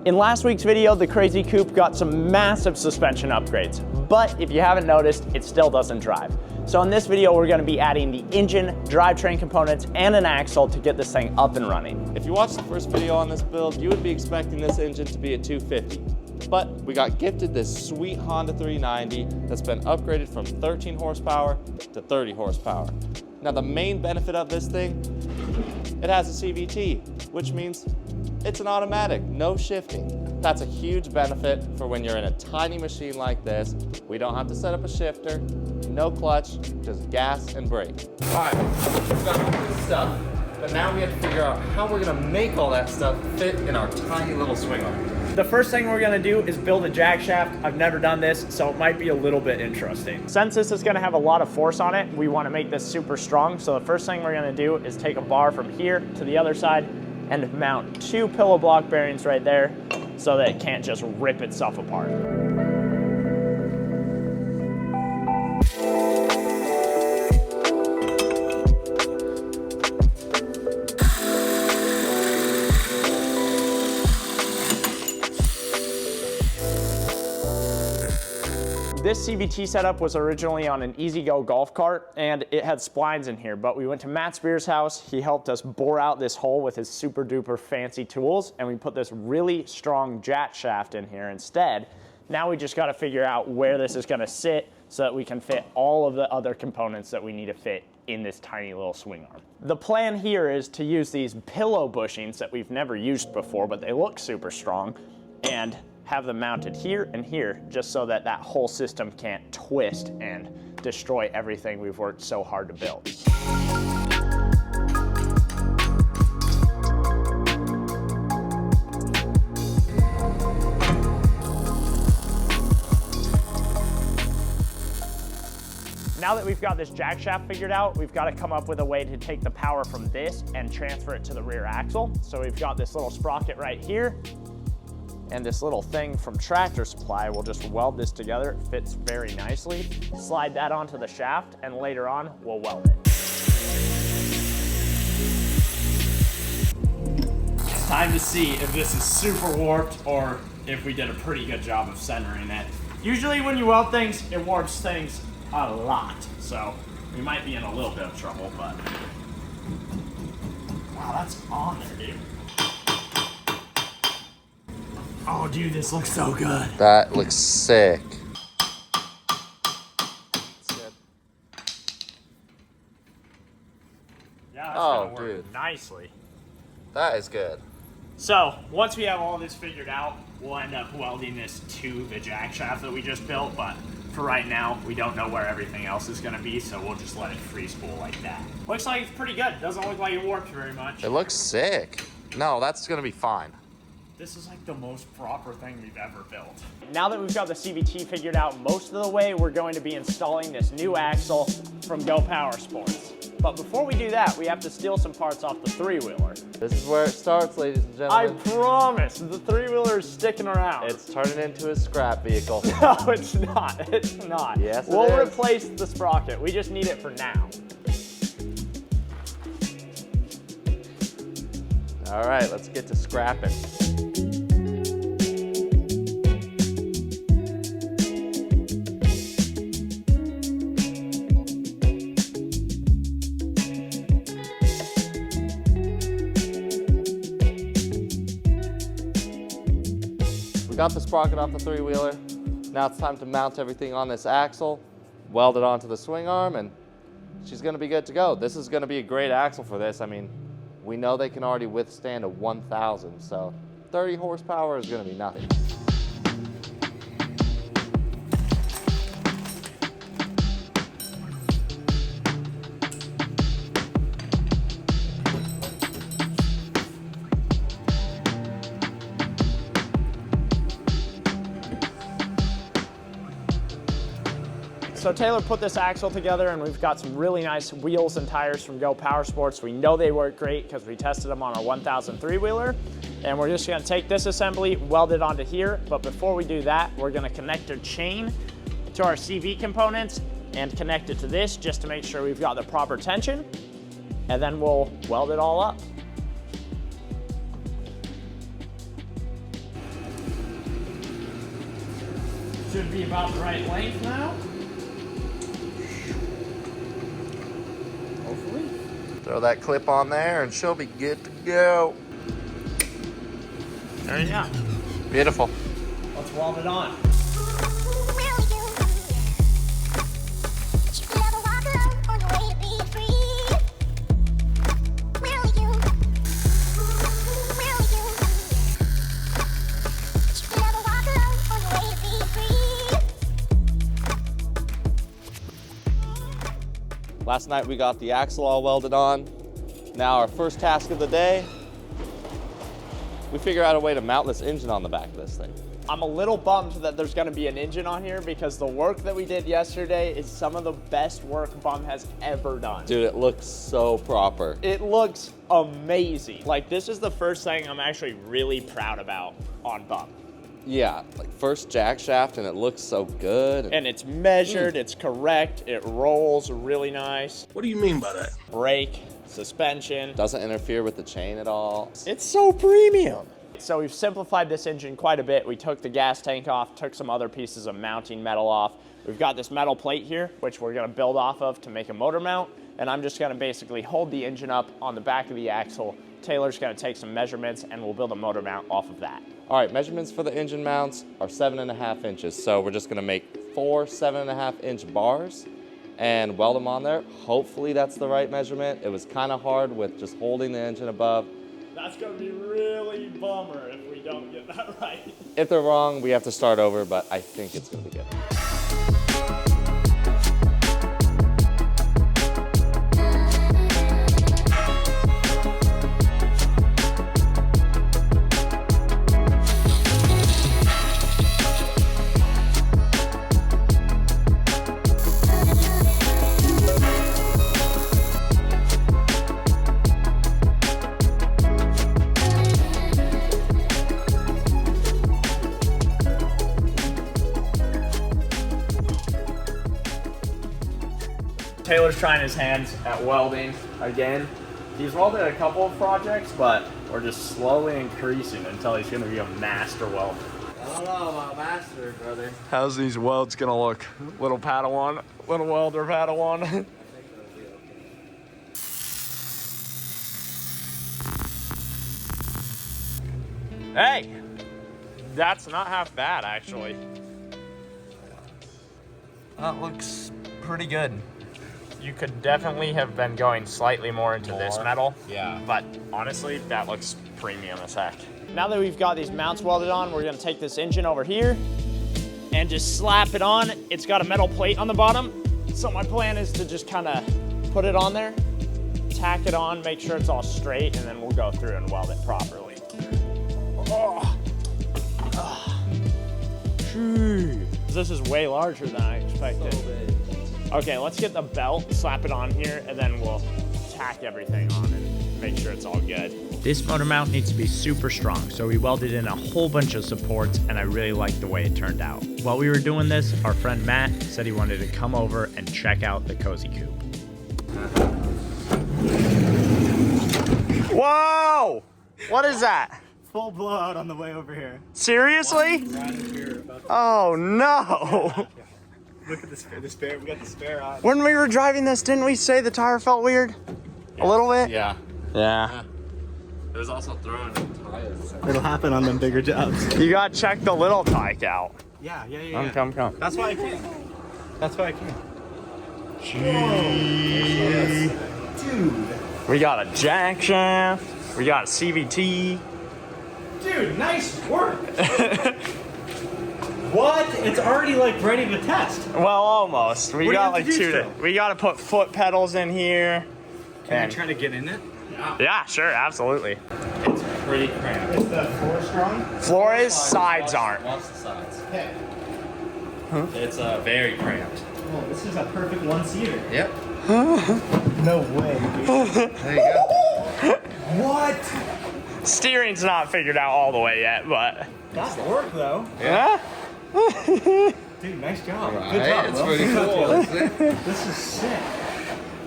In last week's video, the Crazy Coupe got some massive suspension upgrades, but if you haven't noticed, it still doesn't drive. So in this video, we're gonna be adding the engine, drivetrain components, and an axle to get this thing up and running. If you watched the first video on this build, you would be expecting this engine to be a 250. But we got gifted this sweet Honda 390 that's been upgraded from 13 horsepower to 30 horsepower. Now the main benefit of this thing, it has a CVT, which means it's an automatic, no shifting. That's a huge benefit for when you're in a tiny machine like this. We don't have to set up a shifter, no clutch, just gas and brake. All right, we've got all this stuff, but now we have to figure out how we're gonna make all that stuff fit in our tiny little swing arm. The first thing we're gonna do is build a jack shaft. I've never done this, so it might be a little bit interesting. Since this is gonna have a lot of force on it, we wanna make this super strong. So the first thing we're gonna do is take a bar from here to the other side and mount 2 pillow block bearings right there so that it can't just rip itself apart. This CVT setup was originally on an E-Z-GO golf cart and it had splines in here, but we went to Matt Spear's house. He helped us bore out this hole with his super duper fancy tools, and we put this really strong jack shaft in here instead. Now we just got to figure out where this is going to sit so that we can fit all of the other components that we need to fit in this tiny little swing arm. The plan here is to use these pillow bushings that we've never used before, but they look super strong, and have them mounted here and here just so that that whole system can't twist and destroy everything we've worked so hard to build. Now that we've got this jack shaft figured out, we've got to come up with a way to take the power from this and transfer it to the rear axle. So we've got this little sprocket right here, and this little thing from Tractor Supply. We'll just weld this together. It fits very nicely. Slide that onto the shaft, and later on, we'll weld it. It's time to see if this is super warped or if we did a pretty good job of centering it. Usually when you weld things, it warps things a lot. So we might be in a little bit of trouble, but wow, that's on there, dude. Oh, dude, this looks so good. That looks sick. That's good. Yeah, that's gonna work dude. Nicely. That is good. So, once we have all this figured out, we'll end up welding this to the jack shaft that we just built, but for right now, we don't know where everything else is gonna be, so we'll just let it free spool like that. Looks like it's pretty good. Doesn't look like it warped very much. It looks sick. No, that's gonna be fine. This is like the most proper thing we've ever built. Now that we've got the CVT figured out most of the way, we're going to be installing this new axle from Go Power Sports. But before we do that, we have to steal some parts off the three-wheeler. This is where it starts, ladies and I gentlemen. promise, the three-wheeler is sticking around. It's turning into a scrap vehicle. No, it's not. It's not. Yes, we'll it is. replace the sprocket. We just need it for now. All right, let's get to scrapping. We got the sprocket off the three-wheeler. Now it's time to mount everything on this axle, weld it onto the swing arm, and she's gonna be good to go. This is gonna be a great axle for this. I mean, we know they can already withstand a 1,000, so 30 horsepower is gonna be nothing. So Taylor put this axle together, and we've got some really nice wheels and tires from Go Power Sports. We know they work great because we tested them on our 1000 three-wheeler. And we're just gonna take this assembly, weld it onto here. But before we do that, we're gonna connect a chain to our CV components and connect it to this just to make sure we've got the proper tension. And then we'll weld it all up. should be about the right length now. Hopefully. Throw that clip on there and she'll be good to go. There you go. Beautiful. Let's weld it on. Last night we got the axle all welded on. Now our first task of the day, we figure out a way to mount this engine on the back of this thing. I'm a little bummed that there's gonna be an engine on here because the work that we did yesterday is some of the best work Bum has ever done. Dude, it looks so proper. It looks amazing. Like, this is the first thing I'm actually really proud about on Bum. Yeah, like first jack shaft and it looks so good. And it's measured, it's correct, it rolls really nice. What do you mean by that? Brake, suspension. Doesn't interfere with the chain at all. It's so premium. So we've simplified this engine quite a bit. We took the gas tank off, took some other pieces of mounting metal off. We've got this metal plate here, which we're gonna build off of to make a motor mount. And I'm just gonna basically hold the engine up on the back of the axle. Taylor's gonna take some measurements and we'll build a motor mount off of that. All right, measurements for the engine mounts are 7.5 inches. So we're just gonna make 4 7.5-inch bars and weld them on there. Hopefully that's the right measurement. It was kind of hard with just holding the engine above. That's gonna be really bummer if we don't get that right. If they're wrong, we have to start over, but I think it's gonna be good. Taylor's trying his hands at welding again. He's welded a couple of projects, but we're just slowly increasing until he's gonna be a master welder. I don't know about master, brother. How's these welds gonna look? Little Padawan, little welder Padawan. Hey, that's not half bad actually. That looks pretty good. You could definitely have been going slightly more into this metal. Yeah. But honestly, that looks premium as heck. Now that we've got these mounts welded on, we're gonna take this engine over here and just slap it on. It's got a metal plate on the bottom. So my plan is to just kind of put it on there, tack it on, make sure it's all straight, and then we'll go through and weld it properly. Oh. This is way larger than I expected. So big. Okay, let's get the belt, slap it on here, and then we'll tack everything on and make sure it's all good. This motor mount needs to be super strong, so we welded in a whole bunch of supports, and I really liked the way it turned out. While we were doing this, our friend Matt said he wanted to come over and check out the Cozy Coupe. Whoa! What is that? Full blowout on the way over here. Seriously? Oh no! Look at the spare. We got the spare on. When we were driving this, didn't we say the tire felt weird? A little bit? Yeah. Yeah. It was also throwing tires. It'll happen on them bigger jobs. You gotta check the little Tike out. Yeah. Come. That's why I came. Dude. We got a jack shaft. We got a CVT. Dude, nice work. What? It's already like ready to test. Well, almost. We What do you got have like to do two. still? We gotta put foot pedals in here. Can And- I try to get in it? Yeah, sure, absolutely. It's pretty cramped. Is the floor strong? Floor is, sides aren't. Watch the sides. Okay. It's very cramped. Oh, this is a perfect one-seater. Yep. No way, dude. There you go. What? Steering's not figured out all the way yet, but That's work, though. yeah. Dude, nice job. Right, Good job, it's bro. pretty Good job, cool, Taylor. isn't it? This is sick.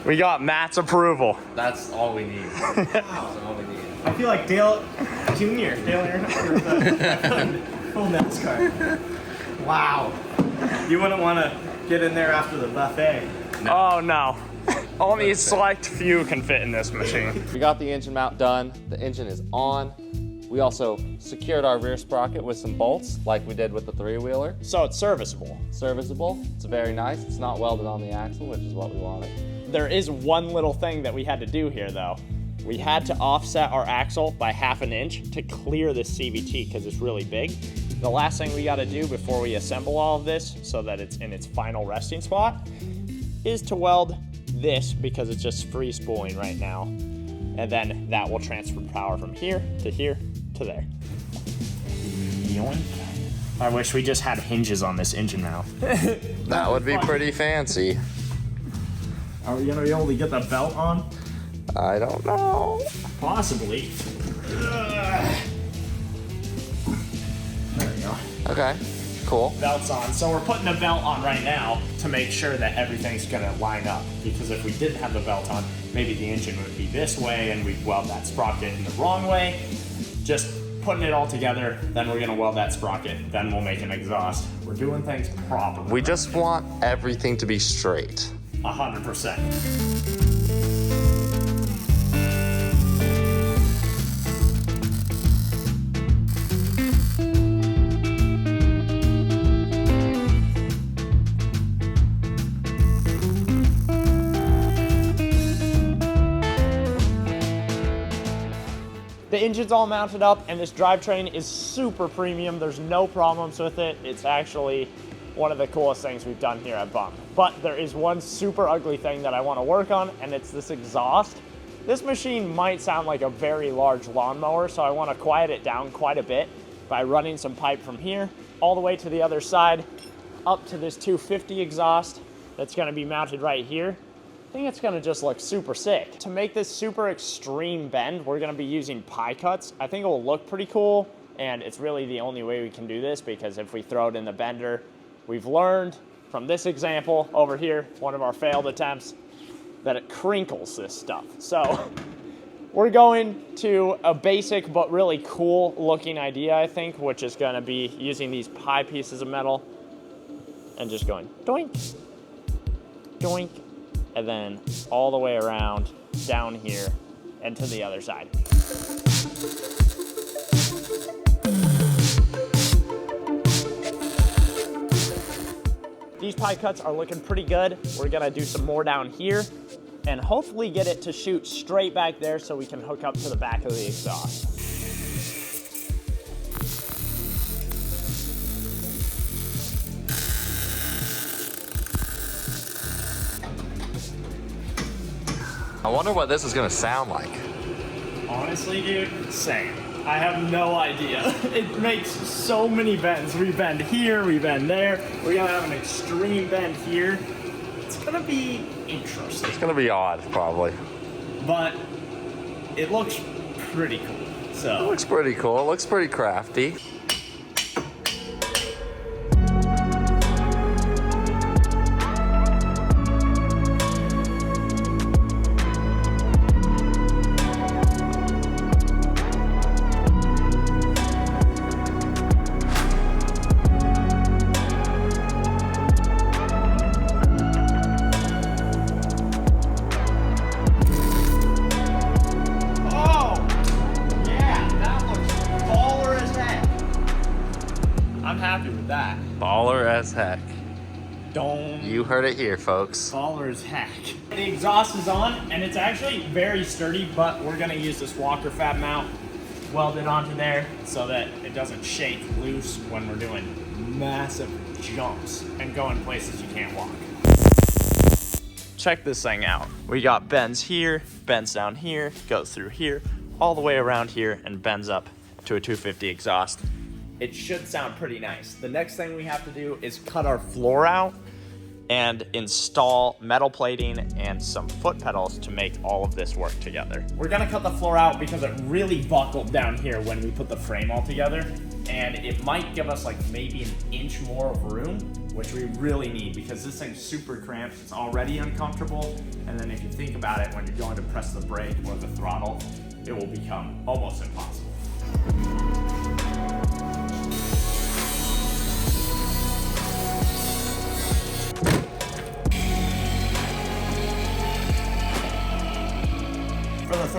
We got Matt's approval. That's all we need. That's all we need. I feel like Dale Jr. Dale Earnhardt for the full NASCAR. Wow. You wouldn't want to get in there after the buffet. Oh no. Only a select few can fit in this machine. We got the engine mount done. The engine is on. We also secured our rear sprocket with some bolts like we did with the three-wheeler. So it's serviceable. Serviceable. It's very nice. It's not welded on the axle, which is what we wanted. There is one little thing that we had to do here though. We had to offset our axle by 1/2 inch to clear this CVT because it's really big. The last thing we got to do before we assemble all of this so that it's in its final resting spot is to weld this because it's just free spooling right now. And then that will transfer power from here to there. Yoink. I wish we just had hinges on this engine now. That would be pretty fancy. Are we gonna be able to get the belt on? I don't know. Possibly. There we go. Okay, cool. Belt's on. So we're putting the belt on right now to make sure that everything's gonna line up. Because if we didn't have the belt on, maybe the engine would be this way and we'd weld that sprocket in the wrong way. Just putting it all together, then we're gonna weld that sprocket, then we'll make an exhaust. We're doing things properly. We just want everything to be straight. 100%. The engine's all mounted up and this drivetrain is super premium. There's no problems with it. It's actually one of the coolest things we've done here at Bump. But there is one super ugly thing that I want to work on, and it's this exhaust. This machine might sound like a very large lawnmower, so I want to quiet it down quite a bit by running some pipe from here all the way to the other side up to this 250 exhaust that's going to be mounted right here. I think it's gonna just look super sick. To make this super extreme bend, we're gonna be using pie cuts. I think it will look pretty cool, and it's really the only way we can do this because if we throw it in the bender, we've learned from this example over here, one of our failed attempts, that it crinkles this stuff. So we're going to a basic but really cool looking idea, I think, which is gonna be using these pie pieces of metal and just going doink, doink, and then all the way around down here and to the other side. These pie cuts are looking pretty good. We're gonna do some more down here and hopefully get it to shoot straight back there so we can hook up to the back of the exhaust. I wonder what this is gonna sound like. Honestly, dude, same. I have no idea. It makes so many bends. We bend here, we bend there. We're gonna have an extreme bend here. It's gonna be interesting, It's gonna be odd, probably. but it looks pretty cool. It So looks pretty cool. It looks pretty crafty. happy with that. Baller as heck. Don't. You heard it here, folks. Baller as heck. The exhaust is on, and it's actually very sturdy, but we're gonna use this Walker Fab mount, weld it onto there so that it doesn't shake loose when we're doing massive jumps and going places you can't walk. Check this thing out. We got bends here, bends down here, goes through here, all the way around here, and bends up to a 250 exhaust. It should sound pretty nice. The next thing we have to do is cut our floor out and install metal plating and some foot pedals to make all of this work together. We're gonna cut the floor out because it really buckled down here when we put the frame all together, and it might give us like maybe an inch more of room, which we really need because this thing's super cramped. It's already uncomfortable, and then if you think about it, when you're going to press the brake or the throttle, it will become almost impossible.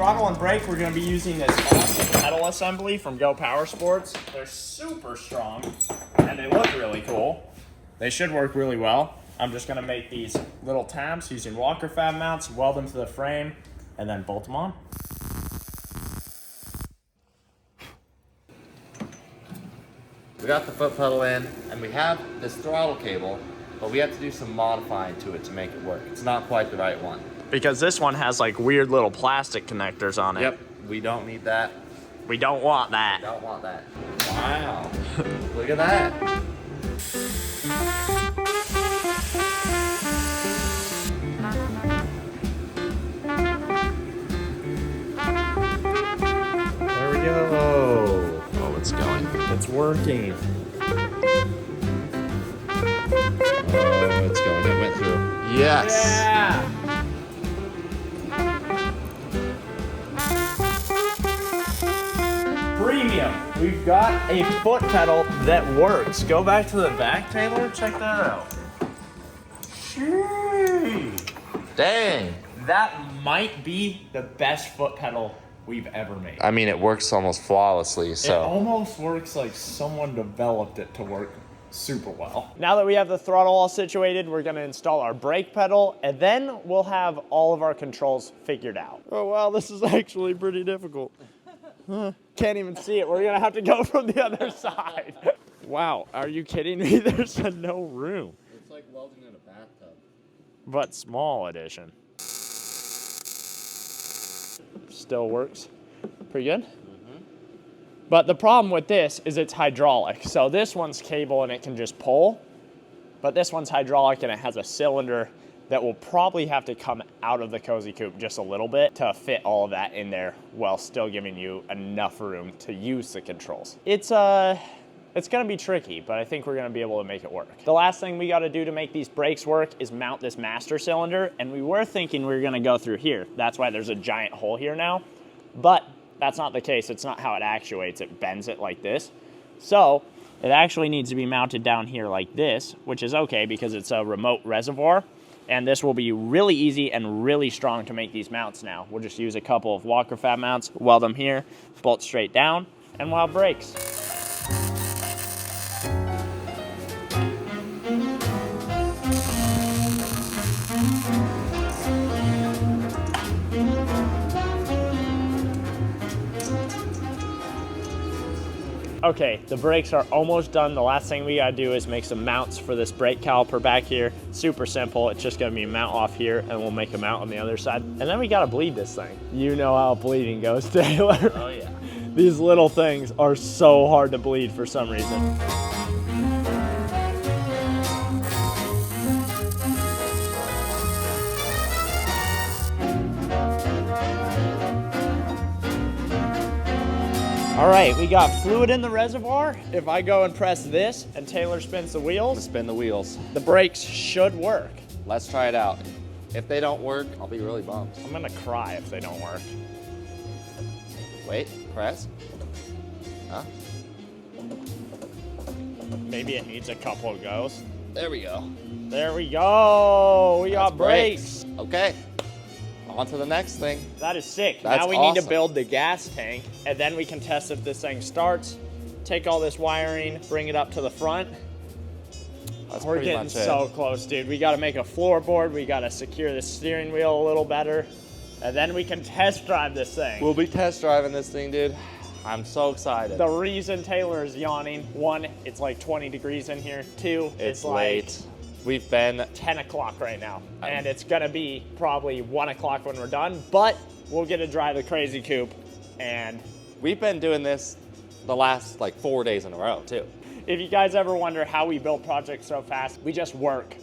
throttle and brake, we're going to be using this awesome pedal assembly from Go Power Sports. They're super strong, and they look really cool. They should work really well. I'm just going to make these little tabs using Walker fab mounts, weld them to the frame, and then bolt them on. We got the foot pedal in, and we have this throttle cable, but we have to do some modifying to it to make it work. It's not quite the right one. Because this one has like weird little plastic connectors on it. Yep, we don't need that. We don't want that. Don't want that. Wow, look at that. There we go. Oh, it's going. It's working. Oh, it's going. It went through. Yes. Yeah. Premium. We've got a foot pedal that works. Go back to the back, Taylor. Check that out. Sheesh. Dang. That might be the best foot pedal we've ever made. I mean, it works almost flawlessly, It so. almost works like someone developed it to work super well. Now that we have the throttle all situated, we're gonna install our brake pedal, and then we'll have all of our controls figured out. Oh wow, this is actually pretty difficult. Can't even see it. We're gonna have to go from the other side. Wow, are you kidding me? There's no room. It's like welding in a bathtub. But small edition. Still works pretty good. But the problem with this is it's hydraulic. So this one's cable and it can just pull, but this one's hydraulic and it has a cylinder that will probably have to come out of the Cozy Coupe just a little bit to fit all of that in there while still giving you enough room to use the controls. It's gonna be tricky, but I think we're gonna be able to make it work. The last thing we gotta do to make these brakes work is mount this master cylinder, and we were thinking we were gonna go through here. That's why there's a giant hole here now, but that's not the case. It's not how it actuates. It bends it like this. So it actually needs to be mounted down here like this, which is okay because it's a remote reservoir, and this will be really easy and really strong to make these mounts now. We'll just use a couple of Walker fab mounts, weld them here, bolt straight down, and we'll have brakes. Okay, the brakes are almost done. The last thing we gotta do is make some mounts for this brake caliper back here. Super simple. It's just gonna be a mount off here, and we'll make a mount on the other side. And then we gotta bleed this thing. You know how bleeding goes, Taylor. Oh yeah. These little things are so hard to bleed for some reason. All right, we got fluid in the reservoir. If I go and press this and Taylor spins the wheels, Spin the wheels. the brakes should work. Let's try it out. If they don't work, I'll be really bummed. I'm gonna cry if they don't work. Wait, press. Huh? Maybe it needs a couple of goes. There we go. There we go. We got That's brakes. Okay. On to the next thing. That is sick. That's now we need to awesome. build the gas tank, and then we can test if this thing starts. Take all this wiring, bring it up to the front. That's We're pretty getting much it. so close, dude. We got to make a floorboard. We got to secure the steering wheel a little better, and then we can test drive this thing. We'll be test driving this thing, dude. I'm so excited. The reason Taylor is yawning, one, it's like 20 degrees in here. Two, It's like late. We've been 10 o'clock right now, and it's gonna be probably 1 o'clock when we're done, but we'll get to drive the Crazy Coupe, and we've been doing this the last like 4 days in a row too. if you guys ever wonder how we build projects so fast, we just work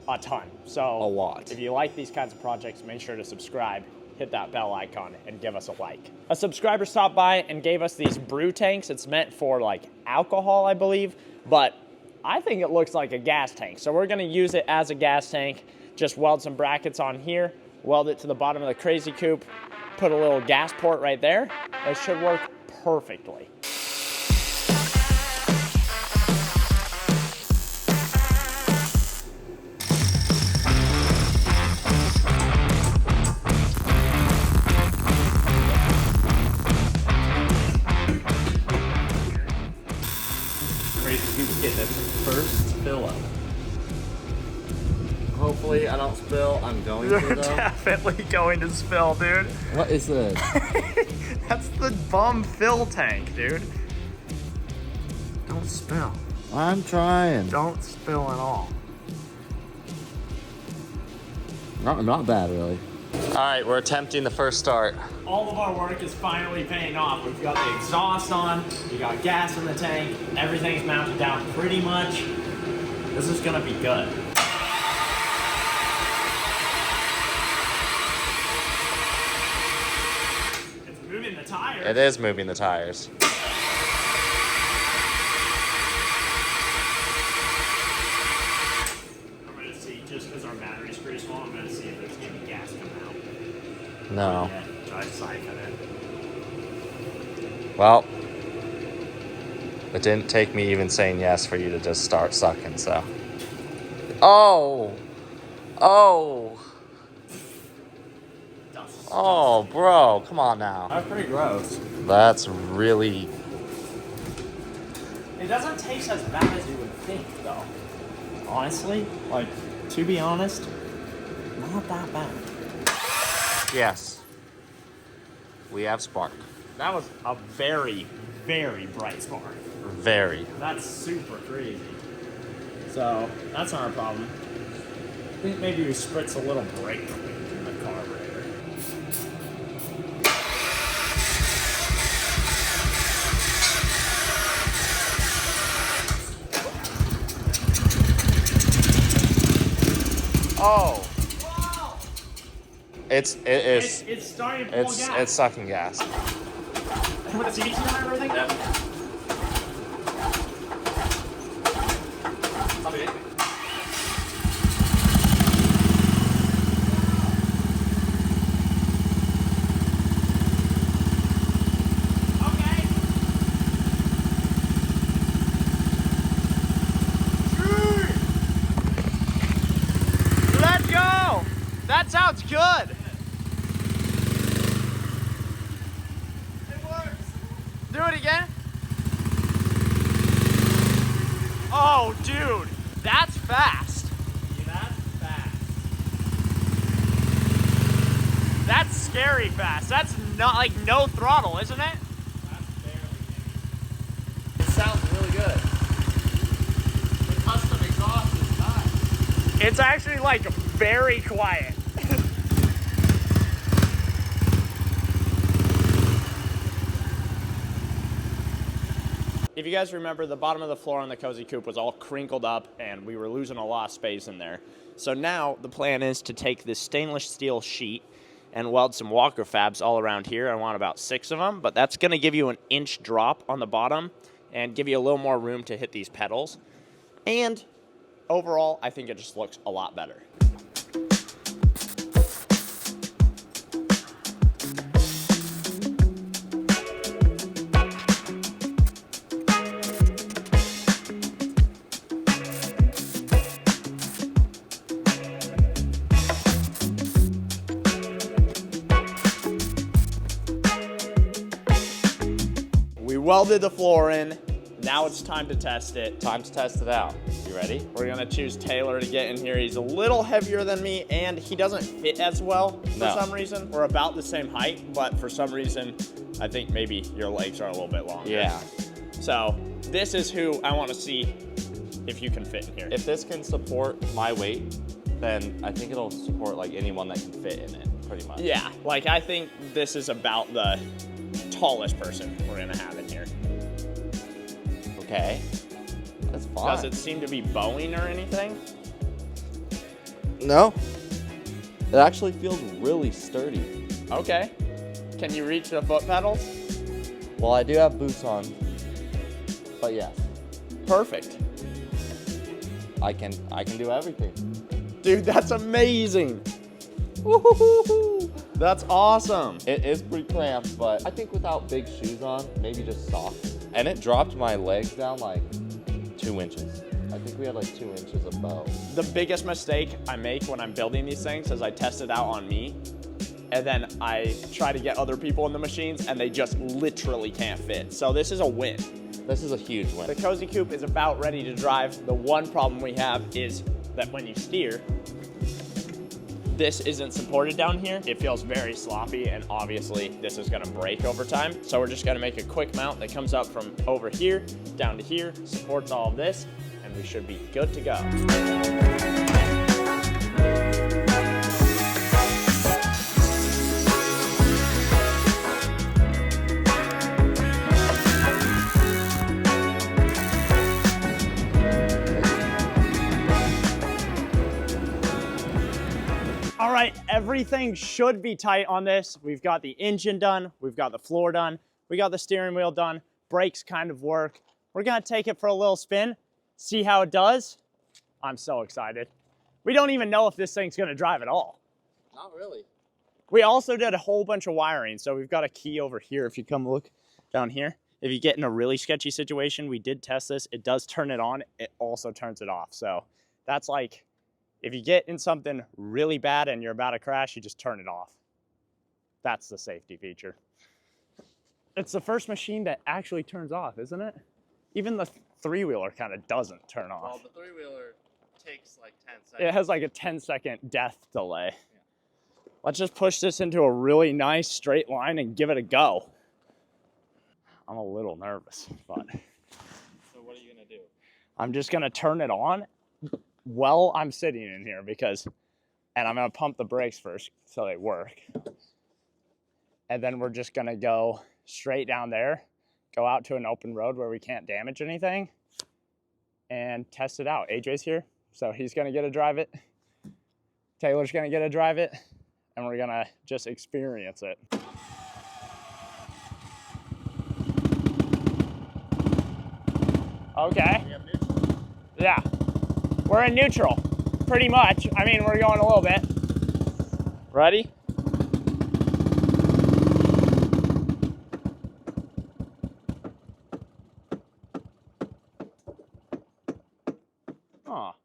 a ton. So A lot. If you like these kinds of projects, make sure to subscribe, hit that bell icon, and give us a like. A subscriber stopped by and gave us these brew tanks. It's meant for like alcohol, I believe, but I think it looks like a gas tank. So we're gonna use it as a gas tank, just weld some brackets on here, weld it to the bottom of the Crazy Coupe, put a little gas port right there. It should work perfectly. crazy people get this first fill up. Hopefully I don't spill. I'm going to You're though. definitely going to spill, dude. What is this? That's the bum fill tank, dude. Don't spill. I'm trying. Don't spill at all. Not bad, really. All right, we're attempting the first start. All of our work is finally paying off. We've got the exhaust on, we got gas in the tank, everything's mounted down pretty much. This is gonna be good. It's moving the tires. It is moving the tires. I'm gonna see, just because our battery's pretty small, I'm gonna see if there's any gas coming out. No. Yeah, try to siphon it. Well, it didn't take me even saying yes for you to just start sucking, so. Oh! Oh! Oh, bro, come on now. That's pretty gross. That's really. It doesn't taste as bad as you would think, though. Honestly, like, to be honest, not that bad. Yes. We have spark. That was a very, very bright spark. Very. That's super crazy. So, that's not a problem. I think maybe we spritz a little brake clean in the carburetor. Oh! Wow! It is. It's starting to pull gas. It's sucking gas. With the CVT on everything? Yep. Let's go! That sounds good! It works! Do it again. Oh, dude, that's fast. Yeah, that's fast. That's scary fast. That's not like no throttle, isn't it? That's barely. It sounds really good. The custom exhaust is nice. It's actually like very quiet. If you guys remember, the bottom of the floor on the Cozy Coupe was all crinkled up and we were losing a lot of space in there. So now the plan is to take this stainless steel sheet and weld some walker fabs all around here. I want about 6 of them, but that's gonna give you an inch drop on the bottom and give you a little more room to hit these pedals. And overall, I think it just looks a lot better. We welded the floor in. Now it's time to test it. Time to test it out. You ready? We're gonna choose Taylor to get in here. He's a little heavier than me and he doesn't fit as well for some reason. We're about the same height, but for some reason, I think maybe your legs are a little bit longer. Yeah. So this is who I wanna see if you can fit in here. If this can support my weight, then I think it'll support like anyone that can fit in it, pretty much. Yeah, like I think this is about the tallest person we're gonna have in here. Okay. That's fine. Does it seem to be bowing or anything? No. It actually feels really sturdy. Okay. Can you reach the foot pedals? Well, I do have boots on, but yes, Perfect. I can do everything. Dude, that's amazing. Woo-hoo-hoo-hoo. That's awesome. It is pretty cramped, but I think without big shoes on, maybe just socks. And it dropped my legs down like 2 inches. I think we had like 2 inches of bow. The biggest mistake I make when I'm building these things is I test it out on me, and then I try to get other people in the machines, and they just literally can't fit. So this is a win. This is a huge win. The Cozy Coupe is about ready to drive. The one problem we have is that when you steer, this isn't supported down here. It feels very sloppy, and obviously this is gonna break over time. So we're just gonna make a quick mount that comes up from over here down to here, supports all of this, and we should be good to go. All right, everything should be tight on this. We've got the engine done, we've got the floor done, we got the steering wheel done, brakes kind of work. We're gonna take it for a little spin, see how it does. I'm so excited. We don't even know if this thing's gonna drive at all. Not really. We also did a whole bunch of wiring, so we've got a key over here. If you come look down here, if you get in a really sketchy situation, we did test this. It does turn it on, it also turns it off. So that's like, if you get in something really bad and you're about to crash, you just turn it off. That's the safety feature. It's the first machine that actually turns off, isn't it? Even the three-wheeler kind of doesn't turn off. Well, the three-wheeler takes like 10 seconds. It has like a 10-second death delay. Yeah. Let's just push this into a really nice straight line and give it a go. I'm a little nervous, but. So what are you gonna do? I'm just gonna turn it on while I'm sitting in here and I'm gonna pump the brakes first so they work. And then we're just gonna go straight down there, go out to an open road where we can't damage anything and test it out. AJ's here, so he's gonna get to drive it. Taylor's gonna get to drive it, and we're gonna just experience it. Okay. Yeah. We're in neutral, pretty much. I mean, we're going a little bit. Ready? Oh.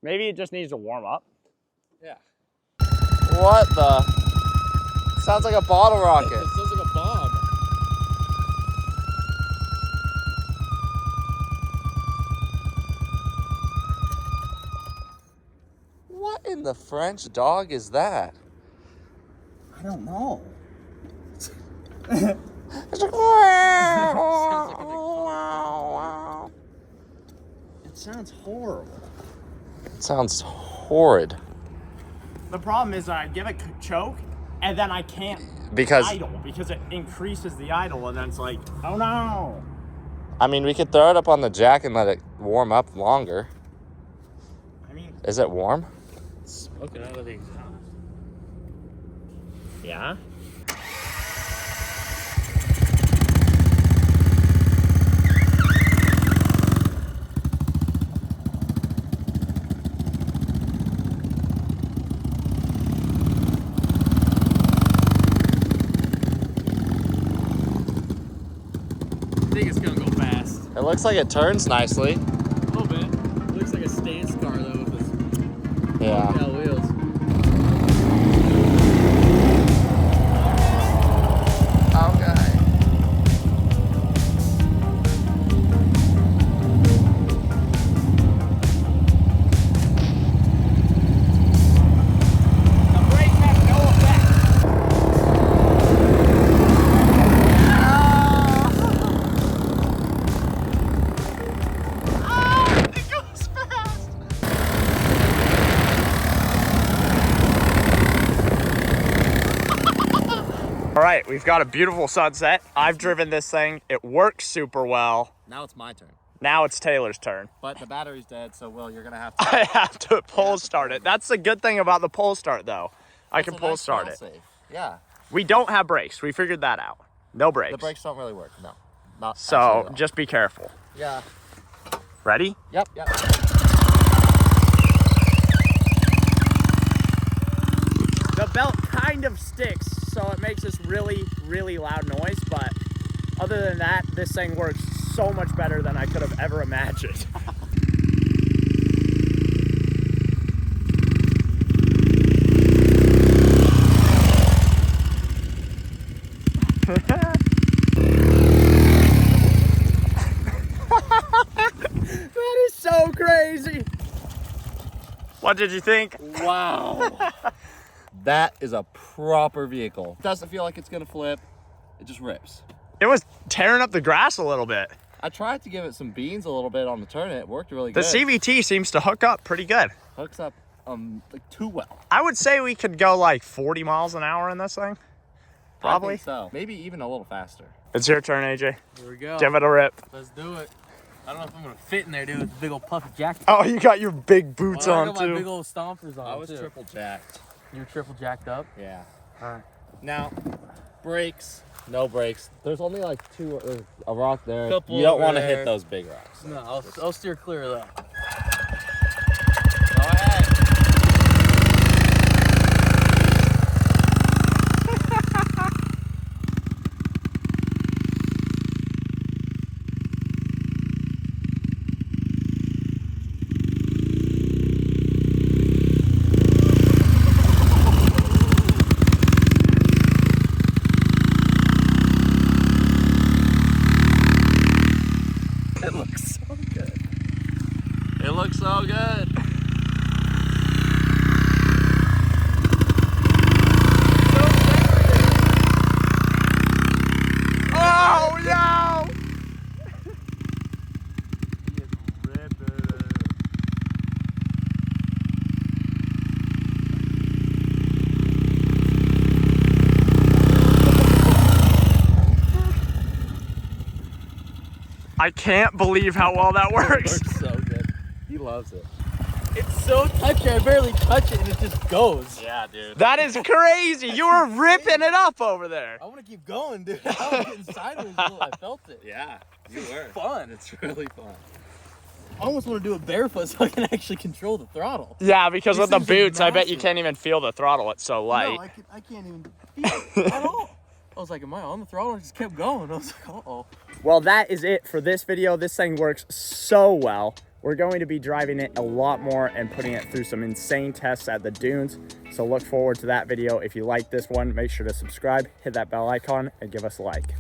Maybe it just needs to warm up. Yeah. What the? Sounds like a bottle rocket. It sounds like a bomb. What in the French dog is that? I don't know. It's like, wow. It sounds horrible. It sounds horrid. The problem is I give it a choke and then I can't idle because it increases the idle and then it's like, oh no. I mean, we could throw it up on the jack and let it warm up longer. I mean, is it warm? It's smoking out of the exhaust. Yeah? I think it's gonna go fast. It looks like it turns nicely. A little bit. It looks like a stance car though with its yeah. wheels. Okay. The brakes have no effect. It goes fast. All right, we've got a beautiful sunset. I've driven this thing. It works super well. Now it's my turn. Now it's Taylor's turn. But the battery's dead, so Will, you're gonna have to. I have to pull start it. That's the good thing about the pull start though. I can pull start it. Yeah. We don't have brakes. We figured that out. No brakes. The brakes don't really work. No. Not So just be careful. Yeah. Ready? Yep. The belt kind of sticks, so it makes this really, really loud noise, but other than that, this thing works so much better than I could have ever imagined. What did you think? Wow. That is a proper vehicle. Doesn't feel like it's gonna flip. It just rips. It was tearing up the grass a little bit. I tried to give it some beans a little bit on the turn. It worked really The good. CVT seems to hook up pretty good. Hooks up like too well. I would say we could go like 40 miles an hour in this thing. Probably. I think so. Maybe even a little faster. It's your turn, AJ. Here we go. Give it a rip. Let's do it. I don't know if I'm gonna fit in there, dude, with the big old puffy jacket. Oh, you got your big boots Well, I on got my too. big old stompers on. I was too. triple jacked. You're triple jacked up? Yeah. Alright. Now, brakes. No brakes. There's only like a rock there. Couple You don't want to there. hit those big rocks. No, I'll steer clear of that. Go ahead. It looks so good. It looks so good. Oh no! I can't believe how well that It works. works so good. He loves it. It's so touchy. I barely touch it and it just goes. Yeah, dude. That is crazy. You were ripping it up over there. I want to keep going, dude. I was getting sideways until I felt it. Yeah, you were. Fun. It's really fun. I almost want to do it barefoot so I can actually control the throttle. Yeah, because with These the things are boots, I bet you massive. can't even feel the throttle. It's so light. No, I can't even feel it at all. I was like, am I on the throttle? I just kept going. I was like, uh-oh. Well, that is it for this video. This thing works so well. We're going to be driving it a lot more and putting it through some insane tests at the dunes. So look forward to that video. If you like this one, make sure to subscribe, hit that bell icon, and give us a like.